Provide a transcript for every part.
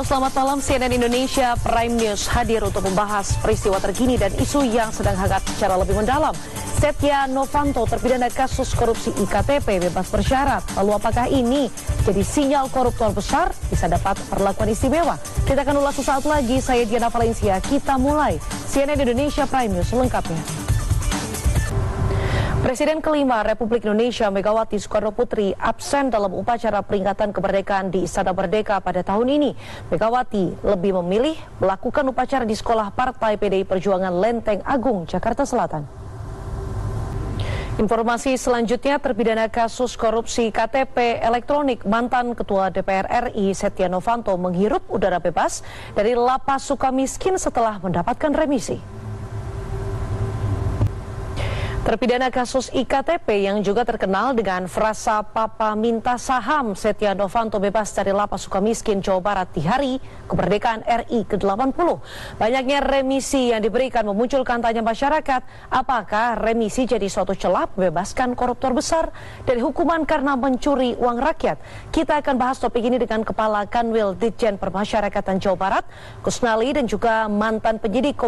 Halo, selamat malam. CNN Indonesia Prime News hadir untuk membahas peristiwa terkini dan isu yang sedang hangat secara lebih mendalam. Setia Novanto terpidana kasus korupsi IKTP bebas bersyarat. Lalu apakah ini jadi sinyal koruptor besar bisa dapat perlakuan istimewa? Kita akan ulas sesaat lagi. Saya Diana Valencia. Kita mulai CNN Indonesia Prime News selengkapnya. Presiden kelima Republik Indonesia Megawati Soekarnoputri absen dalam upacara peringatan kemerdekaan di Istana Merdeka pada tahun ini. Megawati lebih memilih melakukan upacara di sekolah partai PDI Perjuangan Lenteng Agung, Jakarta Selatan. Informasi selanjutnya, terpidana kasus korupsi KTP elektronik mantan Ketua DPR RI Setia Novanto menghirup udara bebas dari lapas Sukamiskin setelah mendapatkan remisi. Terpidana kasus IKTP yang juga terkenal dengan frasa "Papa minta saham", Setia Novanto bebas dari lapas Sukamiskin, Jawa Barat di hari kemerdekaan RI ke-80. Banyaknya remisi yang diberikan memunculkan tanya masyarakat, apakah remisi jadi suatu celah membebaskan koruptor besar dari hukuman karena mencuri uang rakyat? Kita akan bahas topik ini dengan Kepala Kanwil Ditjen Permasyarakatan Jawa Barat, Kusnali, dan juga mantan penyidik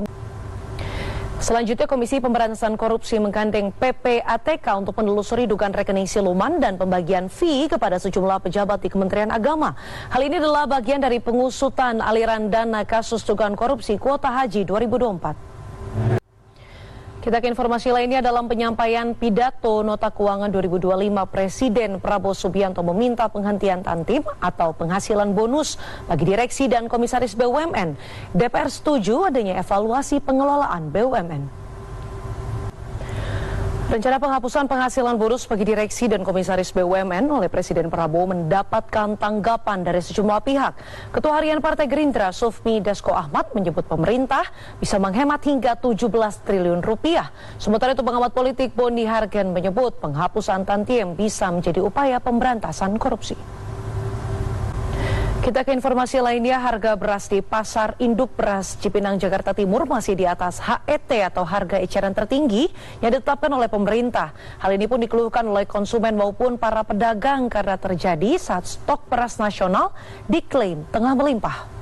Selanjutnya, Komisi Pemberantasan Korupsi menggandeng PPATK untuk menelusuri dugaan rekening siluman dan pembagian fee kepada sejumlah pejabat di Kementerian Agama. Hal ini adalah bagian dari pengusutan aliran dana kasus dugaan korupsi kuota haji 2024. Kita ke informasi lainnya. Dalam penyampaian pidato Nota Keuangan 2025, Presiden Prabowo Subianto meminta penghentian tantim atau penghasilan bonus bagi direksi dan komisaris BUMN. DPR setuju adanya evaluasi pengelolaan BUMN. Rencana penghapusan penghasilan bonus bagi direksi dan komisaris BUMN oleh Presiden Prabowo mendapatkan tanggapan dari sejumlah pihak. Ketua Harian Partai Gerindra Sufmi Dasko Ahmad menyebut pemerintah bisa menghemat hingga 17 triliun rupiah. Sementara itu, pengamat politik Boni Hargen menyebut penghapusan tantiem bisa menjadi upaya pemberantasan korupsi. Kita ke informasi lainnya. Harga beras di Pasar Induk Beras Cipinang, Jakarta Timur masih di atas HET atau harga eceran tertinggi yang ditetapkan oleh pemerintah. Hal ini pun dikeluhkan oleh konsumen maupun para pedagang karena terjadi saat stok beras nasional diklaim tengah melimpah.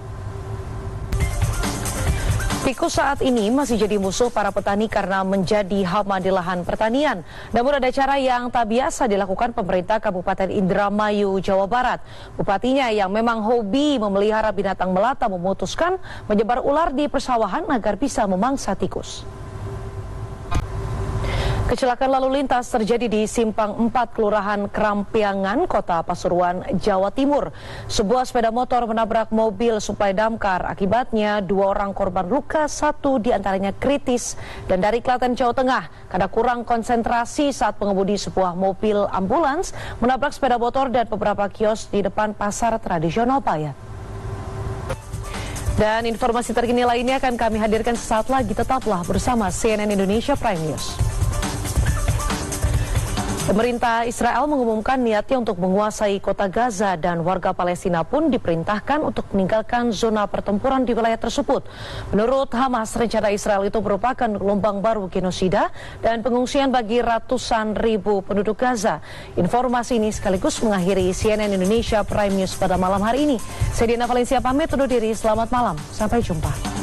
Tikus saat ini masih jadi musuh para petani karena menjadi hama di lahan pertanian. Namun ada cara yang tak biasa dilakukan pemerintah Kabupaten Indramayu, Jawa Barat. Bupatinya yang memang hobi memelihara binatang melata memutuskan menyebar ular di persawahan agar bisa memangsa tikus. Kecelakaan lalu lintas terjadi di Simpang 4 Kelurahan Kerampiangan, Kota Pasuruan, Jawa Timur. Sebuah sepeda motor menabrak mobil suplai damkar. Akibatnya 2 orang korban luka, 1 diantaranya kritis. Dan dari Klaten, Jawa Tengah, karena kurang konsentrasi saat mengemudi sebuah mobil ambulans menabrak sepeda motor dan beberapa kios di depan pasar tradisional Payat. Dan informasi terkini lainnya akan kami hadirkan sesaat lagi. Tetaplah bersama CNN Indonesia Prime News. Pemerintah Israel mengumumkan niatnya untuk menguasai kota Gaza dan warga Palestina pun diperintahkan untuk meninggalkan zona pertempuran di wilayah tersebut. Menurut Hamas, rencana Israel itu merupakan gelombang baru genosida dan pengungsian bagi ratusan ribu penduduk Gaza. Informasi ini sekaligus mengakhiri CNN Indonesia Prime News pada malam hari ini. Saya Diana Valencia pamit undur diri. Selamat malam. Sampai jumpa.